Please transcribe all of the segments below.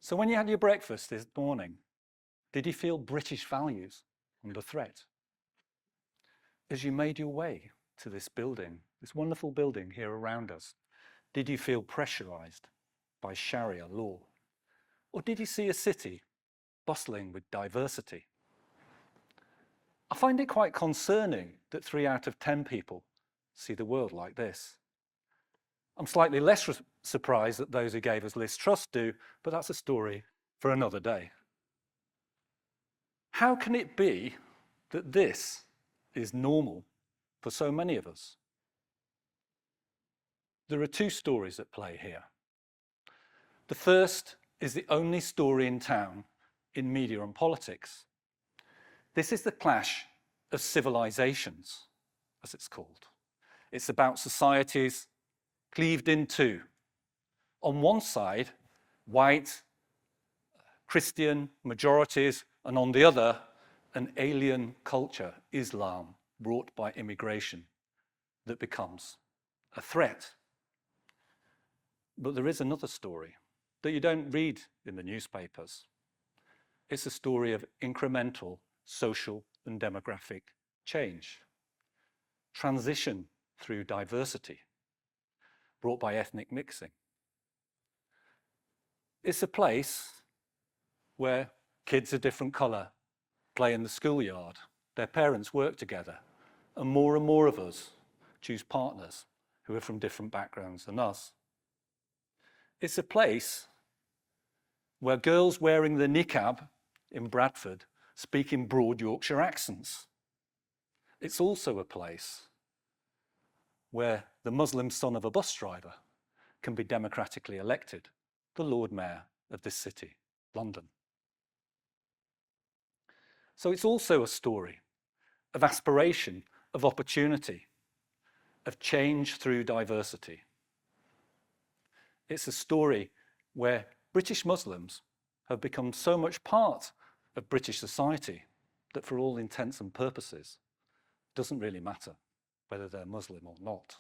So when you had your breakfast this morning, did you feel British values under threat? As you made your way to this building, this wonderful building here around us, did you feel pressurized by Sharia law? Or did you see a city bustling with diversity? I find it quite concerning that 3 out of 10 people see the world like this. I'm slightly less surprised that those who gave us Liz Truss do, but that's a story for another day. How can it be that this is normal for so many of us? There are 2 stories at play here. The first is the only story in town in media and politics. This is the clash of civilizations, as it's called. It's about societies cleaved in two. On one side, white, Christian majorities, and on the other, an alien culture, Islam, brought by immigration, that becomes a threat. But there is another story that you don't read in the newspapers. It's a story of incremental social and demographic change, transition through diversity, brought by ethnic mixing. It's a place where kids of different colour play in the schoolyard, their parents work together, and more of us choose partners who are from different backgrounds than us. It's a place where girls wearing the niqab in Bradford speak in broad Yorkshire accents. It's also a place where the Muslim son of a bus driver can be democratically elected, the Lord Mayor of this city, London. So it's also a story of aspiration, of opportunity, of change through diversity. It's a story where British Muslims have become so much part of British society that for all intents and purposes, it doesn't really matter whether they're Muslim or not.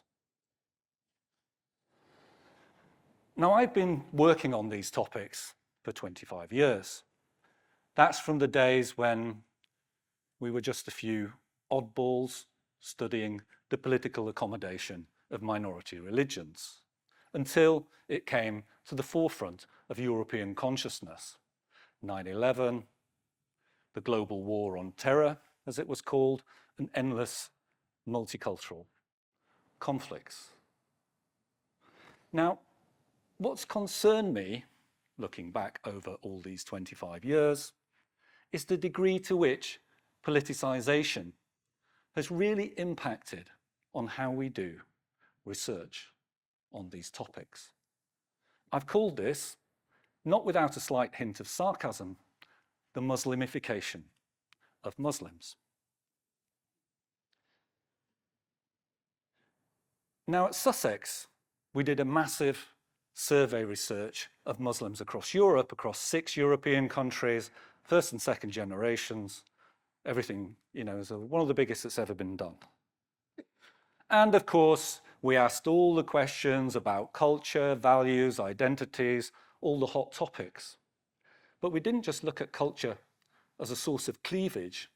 Now, I've been working on these topics for 25 years. That's from the days when we were just a few oddballs studying the political accommodation of minority religions, until it came to the forefront of European consciousness. 9/11, the global war on terror, as it was called, and endless multicultural conflicts. Now, what's concerned me, looking back over all these 25 years, is the degree to which politicization has really impacted on how we do research on these topics. I've called this, not without a slight hint of sarcasm, the Muslimification of Muslims. Now, at Sussex, we did a massive survey research of Muslims across Europe, across 6 European countries, first and second generations, everything, is one of the biggest that's ever been done. And of course, we asked all the questions about culture, values, identities, all the hot topics. But we didn't just look at culture as a source of cleavage.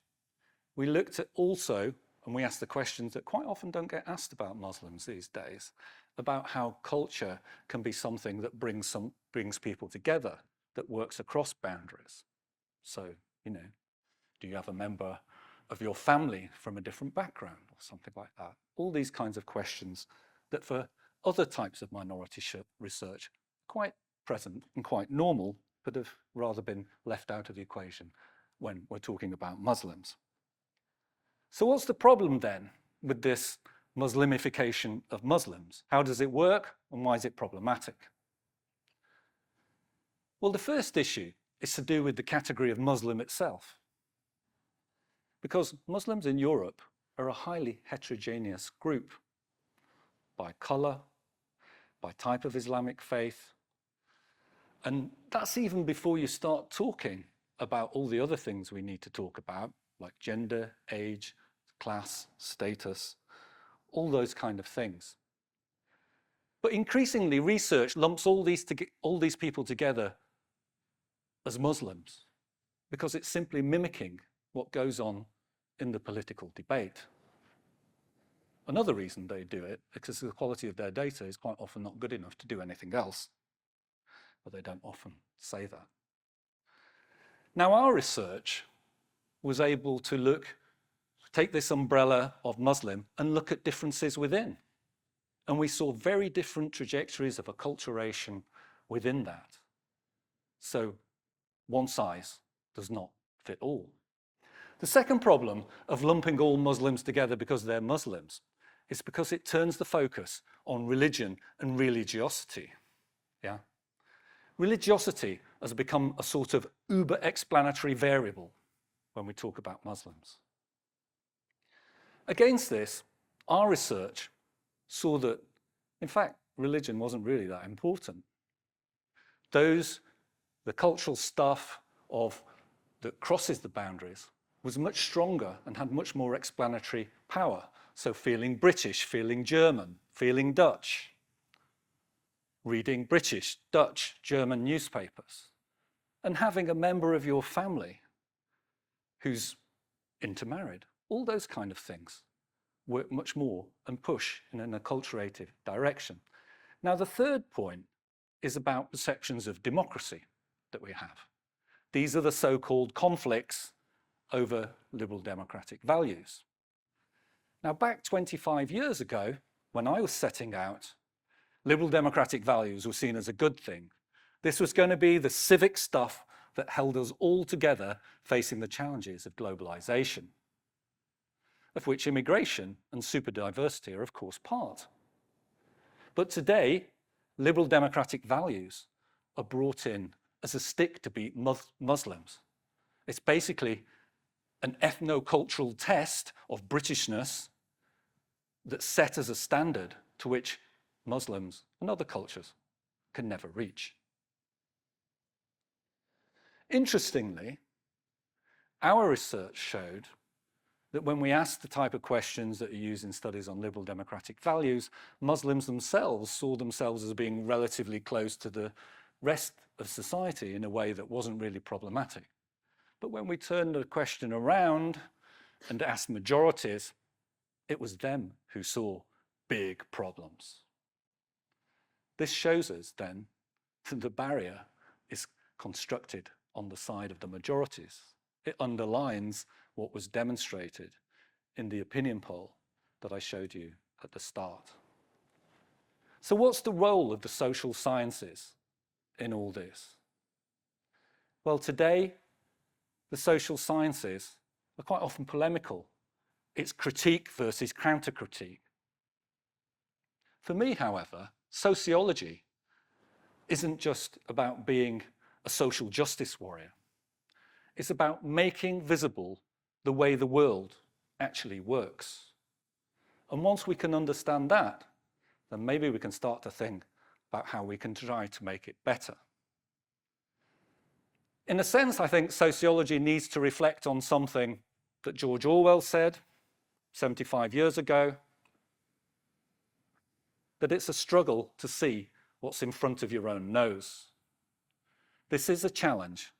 We looked at also, and we asked the questions that quite often don't get asked about Muslims these days, about how culture can be something that brings people together, that works across boundaries. So, do you have a member of your family from a different background or something like that? All these kinds of questions that for other types of minority research are quite present and quite normal, but have rather been left out of the equation when we're talking about Muslims. So what's the problem then with this Muslimification of Muslims? How does it work and why is it problematic? Well, the first issue is to do with the category of Muslim itself. Because Muslims in Europe are a highly heterogeneous group by colour, by type of Islamic faith. And that's even before you start talking about all the other things we need to talk about, like gender, age, class, status, all those kind of things. But increasingly, research lumps all these people together as Muslims, because it's simply mimicking what goes on in the political debate. Another reason they do it, because the quality of their data is quite often not good enough to do anything else, but they don't often say that. Now, our research was able to take this umbrella of Muslim and look at differences within. And we saw very different trajectories of acculturation within that. So one size does not fit all. The second problem of lumping all Muslims together because they're Muslims is because it turns the focus on religion and religiosity. Yeah? Religiosity has become a sort of uber-explanatory variable when we talk about Muslims. Against this, our research saw that, in fact, religion wasn't really that important. The cultural stuff that crosses the boundaries was much stronger and had much more explanatory power. So feeling British, feeling German, feeling Dutch, reading British, Dutch, German newspapers, and having a member of your family who's intermarried. All those kind of things work much more and push in an acculturative direction. Now, the third point is about perceptions of democracy that we have. These are the so-called conflicts over liberal democratic values. Now, back 25 years ago, when I was setting out, liberal democratic values were seen as a good thing. This was going to be the civic stuff that held us all together facing the challenges of globalization, of which immigration and superdiversity are, of course, part. But today, liberal democratic values are brought in as a stick to beat Muslims. It's basically an ethno-cultural test of Britishness that's set as a standard to which Muslims and other cultures can never reach. Interestingly, our research showed that when we asked the type of questions that are used in studies on liberal democratic values, Muslims themselves saw themselves as being relatively close to the rest of society in a way that wasn't really problematic. But when we turned the question around and asked majorities, it was them who saw big problems. This shows us then that the barrier is constructed on the side of the majorities. It underlines what was demonstrated in the opinion poll that I showed you at the start. So what's the role of the social sciences in all this? Well, today, the social sciences are quite often polemical. It's critique versus counter-critique. For me, however, sociology isn't just about being a social justice warrior. It's about making visible the way the world actually works. And once we can understand that, then maybe we can start to think about how we can try to make it better. In a sense, I think sociology needs to reflect on something that George Orwell said 75 years ago, that it's a struggle to see what's in front of your own nose. This is a challenge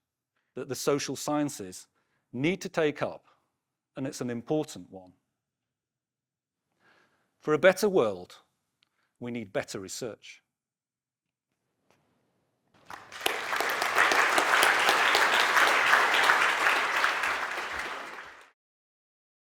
that the social sciences need to take up, and it's an important one. For a better world, we need better research.